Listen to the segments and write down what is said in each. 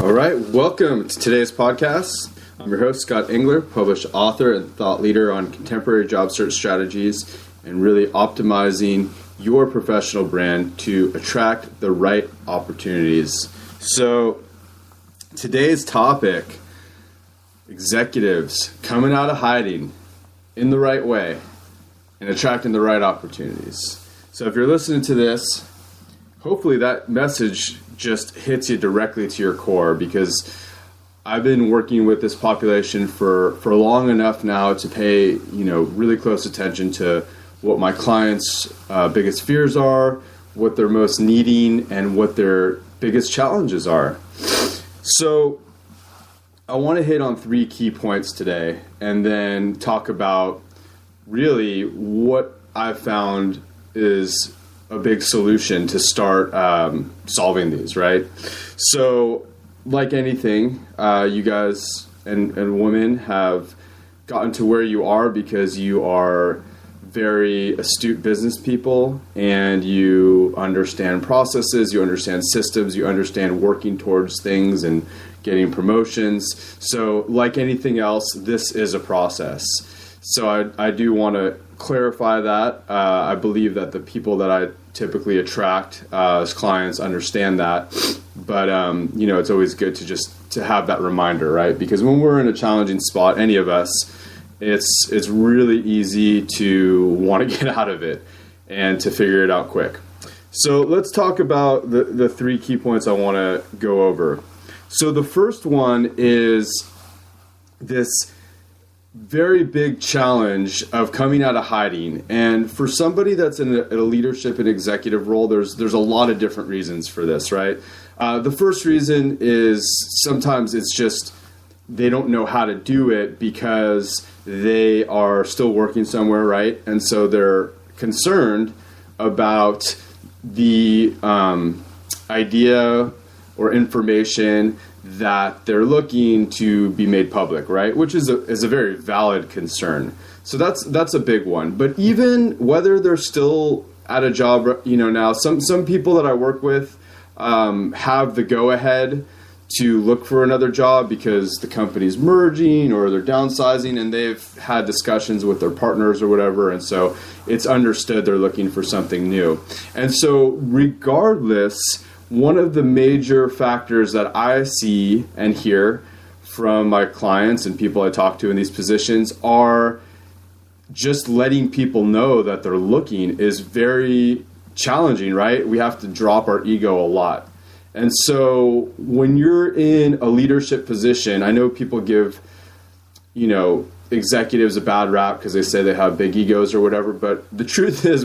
All right, welcome to today's podcast. I'm your host, Scott Engler, published author and thought leader on contemporary job search strategies and really optimizing your professional brand to attract the right opportunities. So today's topic, executives coming out of hiding in the right way and attracting the right opportunities. So if you're listening to this, hopefully that message just hits you directly to your core, because I've been working with this population for long enough now to pay, really close attention to what my clients' biggest fears are, what they're most needing, and what their biggest challenges are. So I want to hit on 3 key points today and then talk about really what I've found is a big solution to start solving these, right? So like anything, you guys and women have gotten to where you are because you are very astute business people and you understand processes, you understand systems, you understand working towards things and getting promotions. So like anything else, this is a process. So I do want to clarify that. I believe that the people that I typically attract as clients understand that. But, it's always good to have that reminder, right? Because when we're in a challenging spot, any of us, it's really easy to want to get out of it and to figure it out quick. So let's talk about the 3 key points I want to go over. So the first one is this very big challenge of coming out of hiding. And for somebody that's in a leadership and executive role, there's a lot of different reasons for this, right? The first reason is sometimes it's just they don't know how to do it because they are still working somewhere, right? And so they're concerned about the idea or information that they're looking to be made public, right? Which is a very valid concern. So that's a big one. But even whether they're still at a job, now some people that I work with have the go-ahead to look for another job because the company's merging or they're downsizing and they've had discussions with their partners or whatever. And so it's understood they're looking for something new. And so regardless, one of the major factors that I see and hear from my clients and people I talk to in these positions are just letting people know that they're looking is very challenging, right? We have to drop our ego a lot. And so when you're in a leadership position, I know people give, executives a bad rap because they say they have big egos or whatever. But the truth is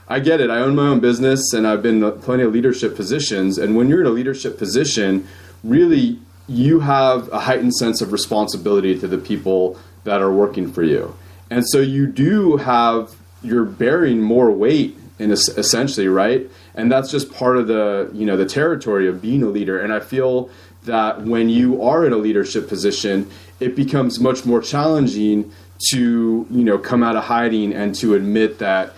I get it. I own my own business and I've been in plenty of leadership positions. And when you're in a leadership position, really you have a heightened sense of responsibility to the people that are working for you. And so you're bearing more weight essentially, right? And that's just part of the territory of being a leader. And I feel that when you are in a leadership position, it becomes much more challenging to, come out of hiding and to admit that,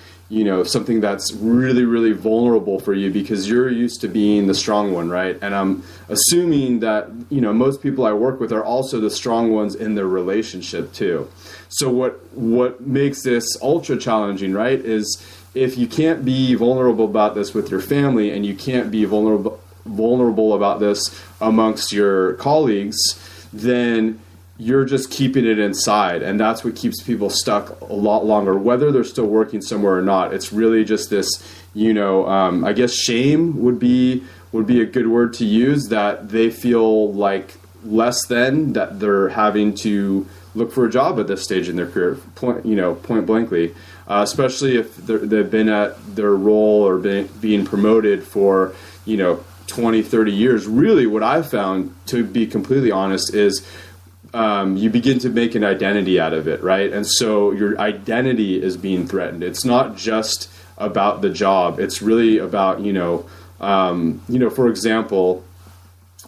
something that's really, really vulnerable for you because you're used to being the strong one, right? And I'm assuming that, most people I work with are also the strong ones in their relationship too. So what makes this ultra challenging, right, is if you can't be vulnerable about this with your family and you can't be vulnerable about this amongst your colleagues, then you're just keeping it inside. And that's what keeps people stuck a lot longer, whether they're still working somewhere or not. It's really just this, I guess shame would be a good word to use, that they feel like less than, that they're having to look for a job at this stage in their career, point blankly, especially if they've been at their role or being promoted for, 20, 30 years. Really what I've found, to be completely honest, is you begin to make an identity out of it, right? And so your identity is being threatened. It's not just about the job. It's really about, for example,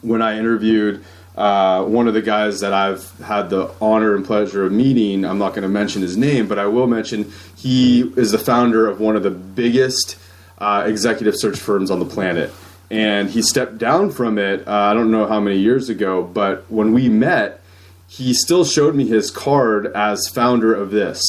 when I interviewed one of the guys that I've had the honor and pleasure of meeting, I'm not going to mention his name, but I will mention he is the founder of one of the biggest executive search firms on the planet. and he stepped down from it. I don't know how many years ago, but when we met, he still showed me his card as founder of this.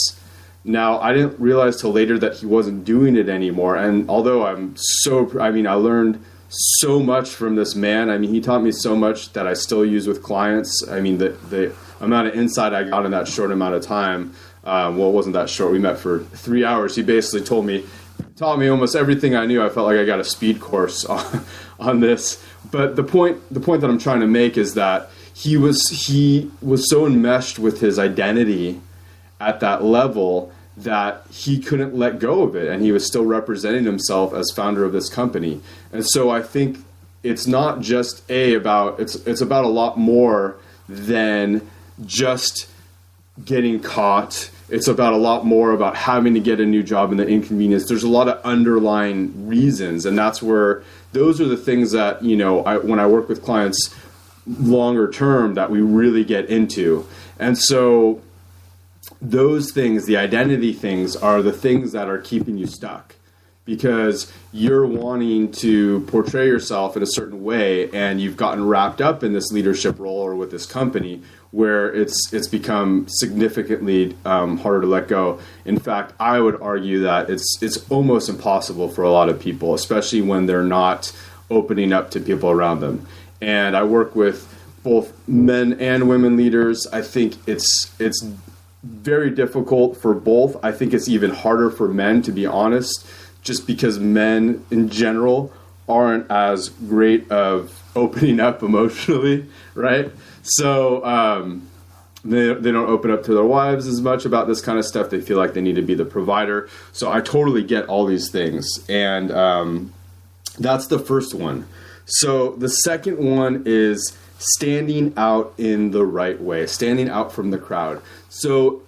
Now, I didn't realize till later that he wasn't doing it anymore. And although I learned so much from this man. I mean, he taught me so much that I still use with clients. I mean, the amount of insight I got in that short amount of time, it wasn't that short. We met for 3 hours. He basically taught me almost everything I knew. I felt like I got a speed course on this. But the point that I'm trying to make is that he was so enmeshed with his identity at that level that he couldn't let go of it, and he was still representing himself as founder of this company. And so I think it's not just it's about a lot more than just getting caught. It's about a lot more about having to get a new job and the inconvenience. There's a lot of underlying reasons, and those are the things that, when I work with clients longer term, that we really get into. And so those things, the identity things, are the things that are keeping you stuck, because you're wanting to portray yourself in a certain way, and you've gotten wrapped up in this leadership role or with this company where it's become significantly harder to let go. In fact, I would argue that it's almost impossible for a lot of people, especially when they're not opening up to people around them. And I work with both men and women leaders. I think it's very difficult for both. I think it's even harder for men, to be honest, just because men in general aren't as great of opening up emotionally, right? So they don't open up to their wives as much about this kind of stuff. They feel like they need to be the provider. So I totally get all these things. And that's the first one. So the second one is standing out in the right way, standing out from the crowd. So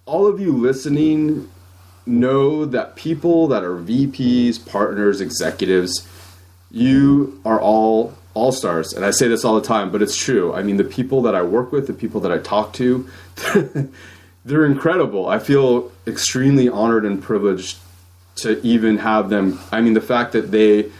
all of you listening know that people that are VPs, partners, executives, you are all all-stars. And I say this all the time, but it's true. I mean, the people that I work with, the people that I talk to, they're incredible. I feel extremely honored and privileged to even have them. I mean, the fact that they,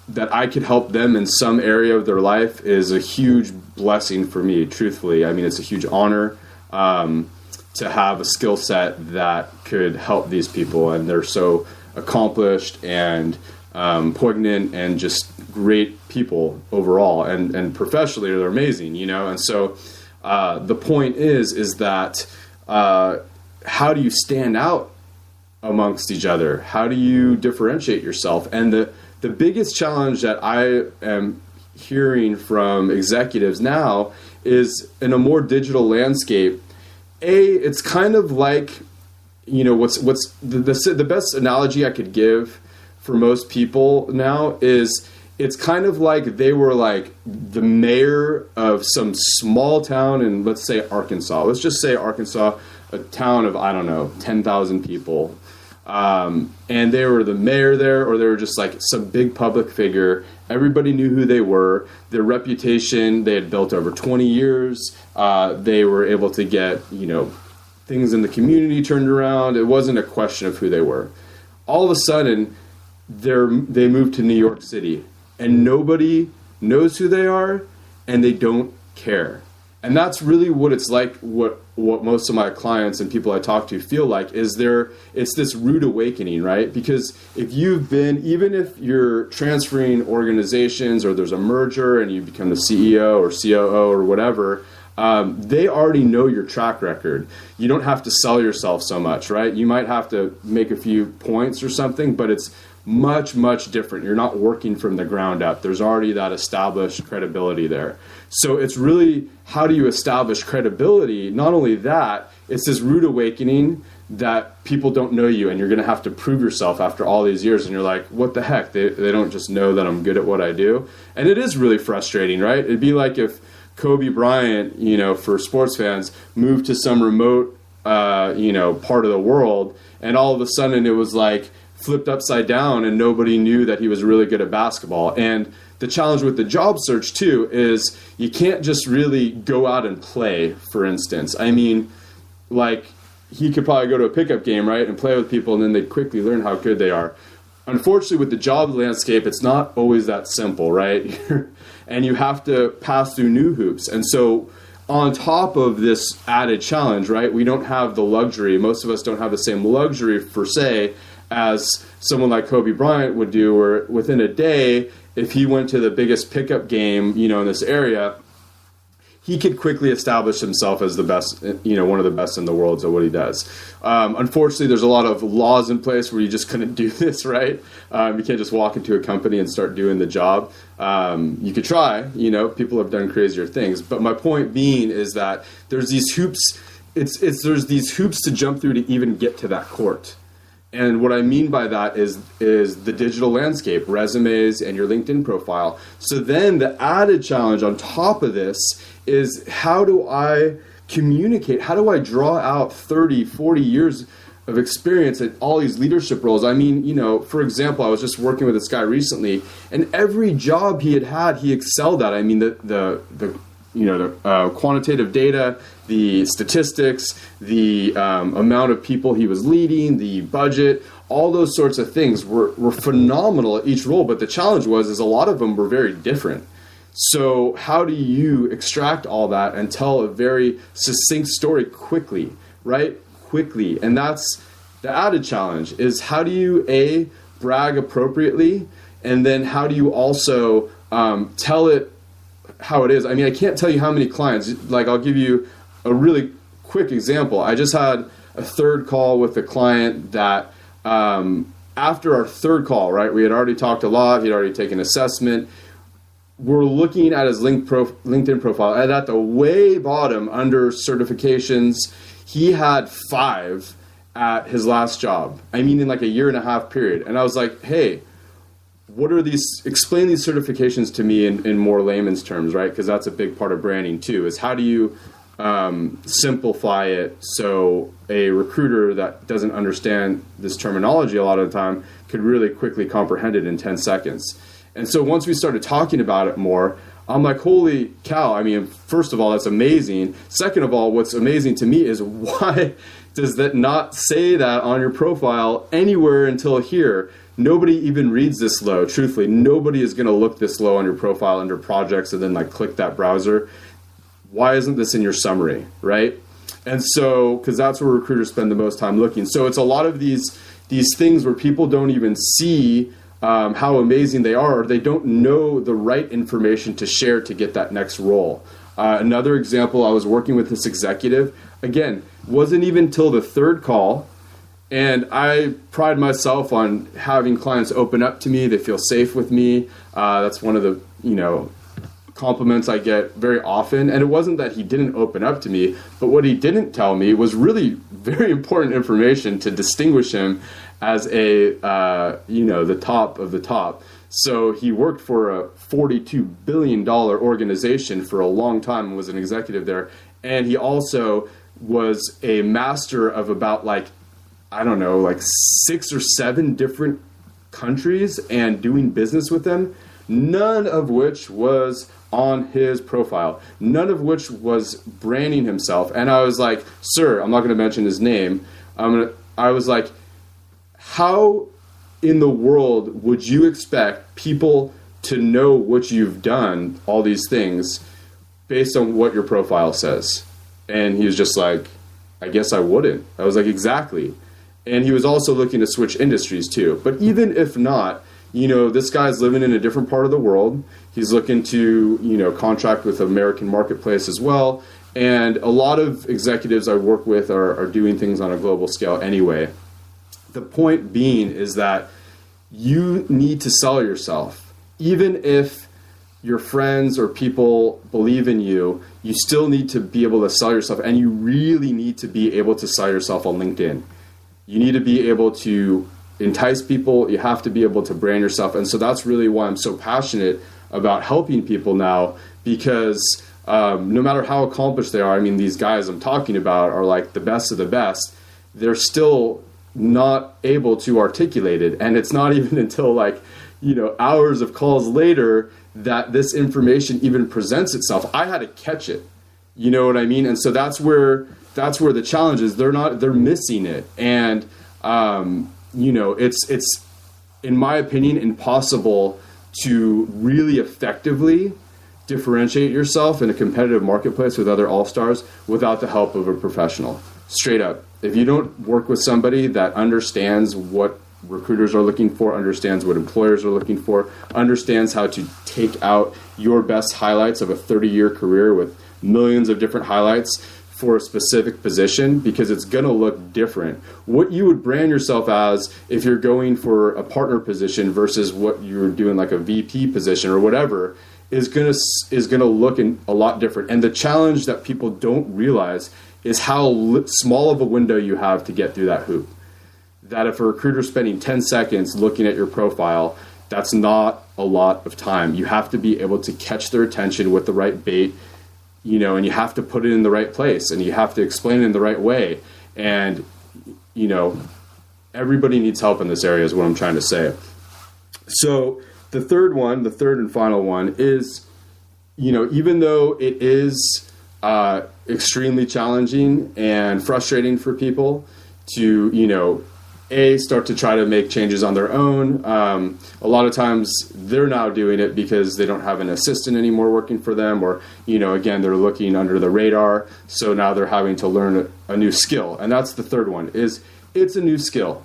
that I could help them in some area of their life is a huge blessing for me, truthfully. I mean, it's a huge honor to have a skill set that could help these people. And they're so accomplished and poignant and just great people overall. And professionally, they're amazing, And so the point is that how do you stand out amongst each other? How do you differentiate yourself? And the biggest challenge that I am hearing from executives now is, in a more digital landscape, it's kind of like, what's the best analogy I could give for most people now is, it's kind of like they were like the mayor of some small town in, let's say, Arkansas. Let's just say Arkansas, a town of, 10,000 people. And they were the mayor there, or they were just like some big public figure. Everybody knew who they were. Their reputation, they had built over 20 years. They were able to get, things in the community turned around. It wasn't a question of who they were. All of a sudden, they moved to New York City, and nobody knows who they are, and they don't care. And that's really what it's like, what most of my clients and people I talk to feel like, is it's this rude awakening, right? Because even if you're transferring organizations, or there's a merger and you become the CEO or COO or whatever, they already know your track record. You don't have to sell yourself so much, right? You might have to make a few points or something, but it's much, much different. You're not working from the ground up. There's already that established credibility there. So it's really, how do you establish credibility? Not only that, it's this rude awakening that people don't know you, and you're going to have to prove yourself after all these years. And you're like, what the heck? They don't just know that I'm good at what I do. And it is really frustrating, right? It'd be like if Kobe Bryant, for sports fans, moved to some remote, part of the world, and all of a sudden it was like flipped upside down and nobody knew that he was really good at basketball. And the challenge with the job search too is you can't just really go out and play, for instance. I mean, like, he could probably go to a pickup game, right, and play with people, and then they'd quickly learn how good they are. unfortunately, with the job landscape, it's not always that simple, right? And you have to pass through new hoops. And so on top of this added challenge, right, we don't have the luxury, most of us don't have the same luxury per se as someone like Kobe Bryant would do, where within a day, if he went to the biggest pickup game, you know, in this area, he could quickly establish himself as the best, you know, one of the best in the world at what he does. Unfortunately, there's a lot of laws in place where you just couldn't do this, right? You can't just walk into a company and start doing the job. You could try, you know, people have done crazier things. But my point being is that there's these hoops, there's these hoops to jump through to even get to that court. And what I mean by that is the digital landscape, resumes, and your LinkedIn profile. So then the added challenge on top of this is, how do I communicate? How do I draw out 30, 40 years of experience at all these leadership roles? I mean, you know, for example, I was just working with this guy recently, and every job he had, he excelled at. I mean, the quantitative data, the statistics, the amount of people he was leading, the budget, all those sorts of things were phenomenal at each role. But the challenge is a lot of them were very different. So how do you extract all that and tell a very succinct story quickly, right? Quickly. And that's the added challenge, is how do you, brag appropriately, and then how do you also tell it how it is. I mean, I can't tell you how many clients, like I'll give you a really quick example. I just had a third call with a client that after our third call, right, we had already talked a lot, he'd already taken assessment. We're looking at his LinkedIn profile, and at the way bottom under certifications, he had 5 at his last job. I mean, in like a 1.5 year period. And I was like, hey, what are these, explain these certifications to me in more layman's terms, right? Because that's a big part of branding too, is how do you simplify it so a recruiter that doesn't understand this terminology a lot of the time could really quickly comprehend it in 10 seconds. And so once we started talking about it more, I'm like, holy cow. I mean, first of all, that's amazing. Second of all, what's amazing to me is, why does that not say that on your profile anywhere until here? Nobody even reads this low. Truthfully, nobody is going to look this low on your profile under projects and then like click that browser. Why isn't this in your summary, right? And so, because that's where recruiters spend the most time looking. So it's a lot of these things where people don't even see how amazing they are, or they don't know the right information to share to get that next role. Another example, I was working with this executive. Again, wasn't even till the third call, and I pride myself on having clients open up to me. They feel safe with me. That's one of the, compliments I get very often. And it wasn't that he didn't open up to me, but what he didn't tell me was really very important information to distinguish him as the top of the top. So he worked for a $42 billion organization for a long time and was an executive there. And he also was a master of about 6 or 7 different countries and doing business with them, none of which was on his profile, none of which was branding himself. And I was like, sir, I'm not going to mention his name. I was like, how in the world would you expect people to know what you've done, all these things, based on what your profile says? And he was just like, I guess I wouldn't. I was like, exactly. And he was also looking to switch industries too. But even if not, this guy's living in a different part of the world. He's looking to, contract with the American marketplace as well. And a lot of executives I work with are doing things on a global scale anyway. The point being is that you need to sell yourself. Even if your friends or people believe in you, you still need to be able to sell yourself. And you really need to be able to sell yourself on LinkedIn. You need to be able to entice people. You have to be able to brand yourself. And so that's really why I'm so passionate about helping people now, because no matter how accomplished they are, I mean, these guys I'm talking about are like the best of the best. They're still not able to articulate it. And it's not even until hours of calls later that this information even presents itself. I had to catch it. You know what I mean? And so that's where the challenge is. They're missing it. And, in my opinion, impossible to really effectively differentiate yourself in a competitive marketplace with other all-stars without the help of a professional. Straight up. If you don't work with somebody that understands what recruiters are looking for, understands what employers are looking for, understands how to take out your best highlights of a 30-year career with millions of different highlights for a specific position, because it's going to look different. What you would brand yourself as if you're going for a partner position versus what you're doing like a VP position or whatever is going to look a lot different. And the challenge that people don't realize is how small of a window you have to get through that hoop. That if a recruiter's spending 10 seconds looking at your profile, that's not a lot of time. You have to be able to catch their attention with the right bait, you know, and you have to put it in the right place, and you have to explain it in the right way. And, you know, everybody needs help in this area is what I'm trying to say. So the third and final one is, you know, even though it is extremely challenging and frustrating for people to, you know, start to try to make changes on their own. A lot of times they're now doing it because they don't have an assistant anymore working for them, or, you know, again, they're looking under the radar. So now they're having to learn a new skill. And that's the third one, is it's a new skill.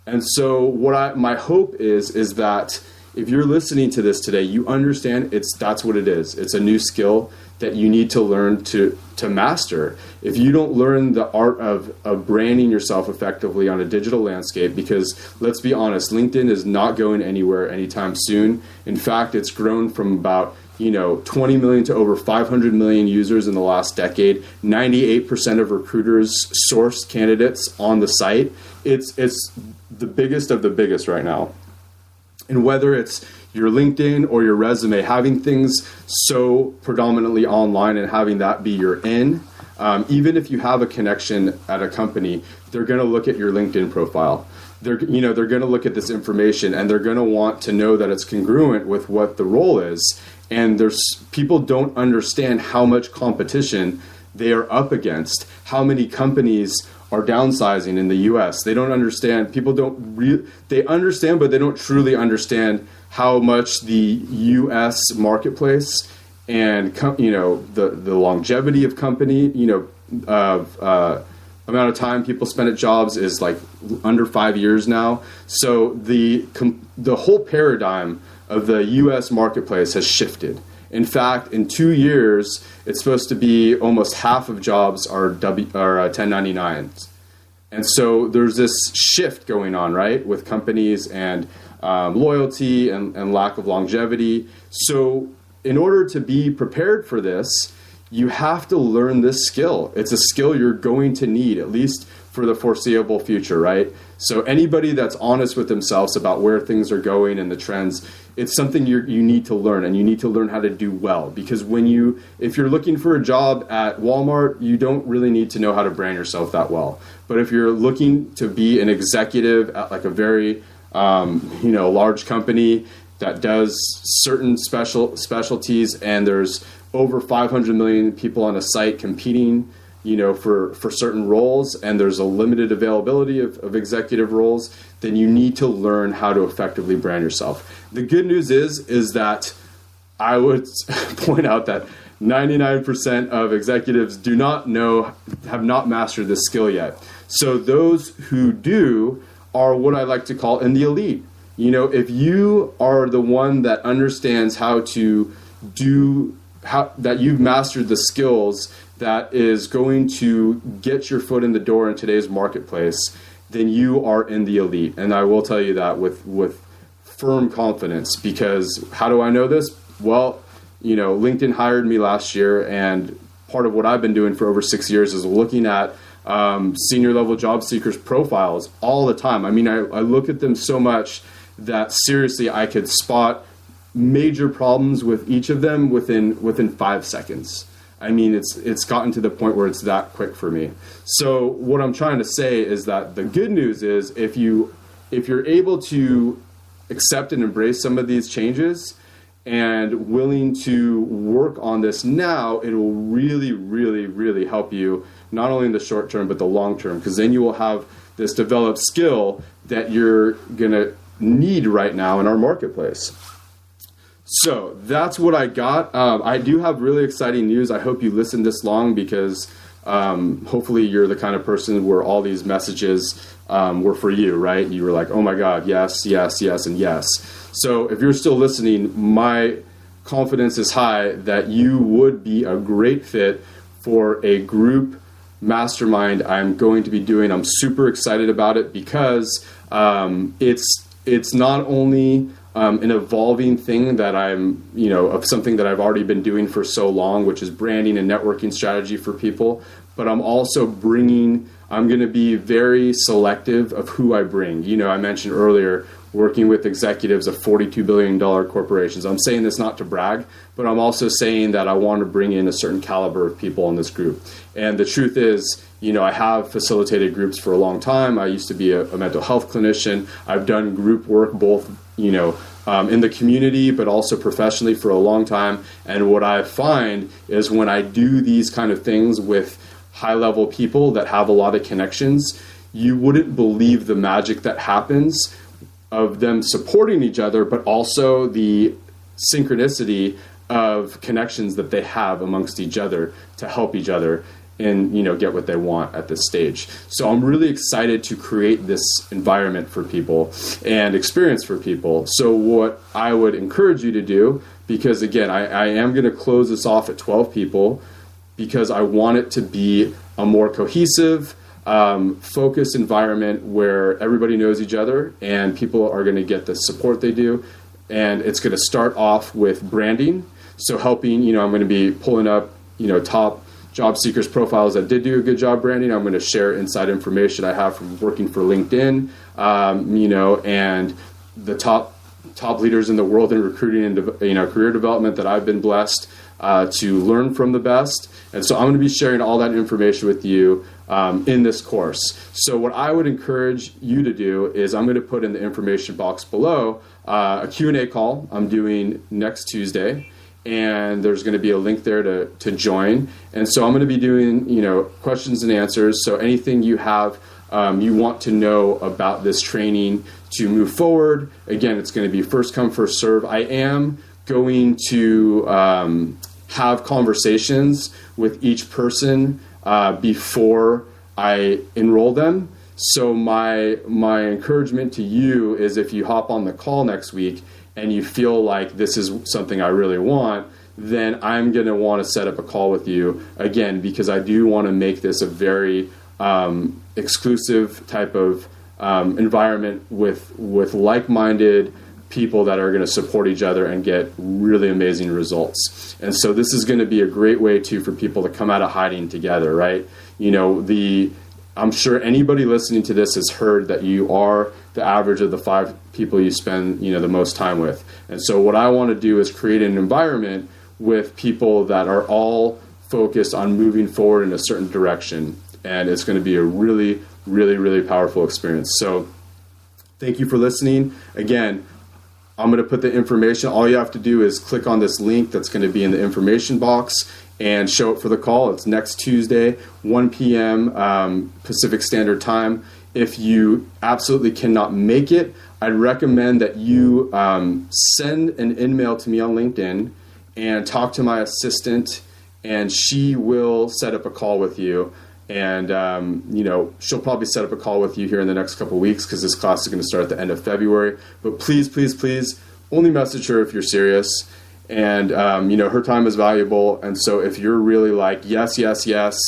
And so my hope is that if you're listening to this today, you understand that's what it is. It's a new skill that you need to learn to master. If you don't learn the art of branding yourself effectively on a digital landscape, because let's be honest, LinkedIn is not going anywhere anytime soon. In fact, it's grown from about 20 million to over 500 million users in the last decade. 98% of recruiters source candidates on the site. It's the biggest of the biggest right now. And whether it's your LinkedIn or your resume, having things so predominantly online and having that be your in, even if you have a connection at a company, they're going to look at your LinkedIn profile. They're going to look at this information, and they're going to want to know that it's congruent with what the role is. And people don't understand how much competition they are up against, how many companies are downsizing in the U.S. They don't understand. People they understand, but they don't truly understand how much the U.S. marketplace and the longevity of company, amount of time people spend at jobs is like under 5 years now. So the whole paradigm of the U.S. marketplace has shifted. In fact, in 2 years, it's supposed to be almost half of jobs are 1099s. And so there's this shift going on, right, with companies and loyalty and lack of longevity. So in order to be prepared for this, you have to learn this skill. It's a skill you're going to need, at least for the foreseeable future, right? So anybody that's honest with themselves about where things are going and the trends, it's something you need to learn, and you need to learn how to do well. Because if you're looking for a job at Walmart, you don't really need to know how to brand yourself that well. But if you're looking to be an executive at like a very large company that does certain specialties, and there's over 500 million people on a site competing, for certain roles, and there's a limited availability of executive roles, then you need to learn how to effectively brand yourself. The good news is that I would point out that 99% of executives have not mastered this skill yet. So those who do are what I like to call in the elite. If you are the one that understands that you've mastered the skills that is going to get your foot in the door in today's marketplace, then you are in the elite. And I will tell you that with firm confidence, because how do I know this? Well, LinkedIn hired me last year, and part of what I've been doing for over 6 years is looking at senior level job seekers profiles all the time. I mean, I look at them so much that seriously I could spot major problems with each of them within 5 seconds. I mean, it's gotten to the point where it's that quick for me. So what I'm trying to say is that the good news is if you're able to accept and embrace some of these changes and willing to work on this now, it will really, really, really help you, not only in the short term, but the long term, because then you will have this developed skill that you're going to need right now in our marketplace. So that's what I got. I do have really exciting news. I hope you listened this long because hopefully you're the kind of person where all these messages were for you, right? You were like, oh my God, yes, yes, yes, and yes. So if you're still listening, my confidence is high that you would be a great fit for a group mastermind I'm going to be doing. I'm super excited about it because it's not only an evolving thing that I'm, of something that I've already been doing for so long, which is branding and networking strategy for people, but I'm also I'm going to be very selective of who I bring. I mentioned earlier, working with executives of $42 billion corporations. I'm saying this not to brag, but I'm also saying that I want to bring in a certain caliber of people in this group. And the truth is, I have facilitated groups for a long time. I used to be a mental health clinician. I've done group work both, in the community, but also professionally for a long time. And what I find is when I do these kind of things with high-level people that have a lot of connections, you wouldn't believe the magic that happens of them supporting each other, but also the synchronicity of connections that they have amongst each other to help each other and get what they want at this stage. So I'm really excited to create this environment for people and experience for people. So what I would encourage you to do, because again, I am going to close this off at 12 people because I want it to be a more cohesive, focused environment where everybody knows each other and people are going to get the support they do. And it's going to start off with branding. So helping, I'm going to be pulling up, top job seekers profiles that did do a good job branding. I'm going to share inside information I have from working for LinkedIn, and the top leaders in the world in recruiting and career development that I've been blessed to learn from the best. And so I'm going to be sharing all that information with you in this course. So what I would encourage you to do is I'm going to put in the information box below a Q&A call I'm doing next Tuesday. And there's going to be a link there to join. And so I'm going to be doing, questions and answers. So anything you have, you want to know about this training to move forward, again, it's going to be first come, first serve. I am going to have conversations with each person before I enroll them. So my encouragement to you is if you hop on the call next week and you feel like this is something I really want, then I'm going to want to set up a call with you again, because I do want to make this a very exclusive type of environment with like-minded people that are going to support each other and get really amazing results. And so this is going to be a great way too for people to come out of hiding together, right? I'm sure anybody listening to this has heard that you are the average of the 5 people you spend, the most time with. And so what I want to do is create an environment with people that are all focused on moving forward in a certain direction. And it's going to be a really, really, really powerful experience. So thank you for listening. Again, I'm going to put the information. All you have to do is click on this link that's going to be in the information box and show up for the call. It's next Tuesday, 1 p.m. Pacific Standard Time. If you absolutely cannot make it, I'd recommend that you send an email to me on LinkedIn and talk to my assistant, and she will set up a call with you. And, she'll probably set up a call with you here in the next couple of weeks because this class is going to start at the end of February. But please, please, please, only message her if you're serious. And, her time is valuable. And so if you're really like, yes, yes, yes,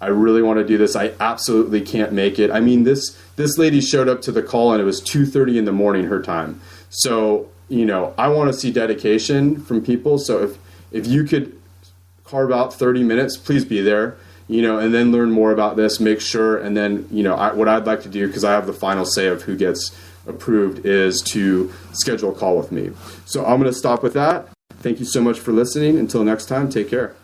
I really want to do this, I absolutely can't make it. I mean, this lady showed up to the call and it was 2:30 in the morning her time. So, I want to see dedication from people. So if you could carve out 30 minutes, please be there. And then learn more about this, make sure, and then, what I'd like to do, because I have the final say of who gets approved, is to schedule a call with me. So I'm going to stop with that. Thank you so much for listening. Until next time, take care.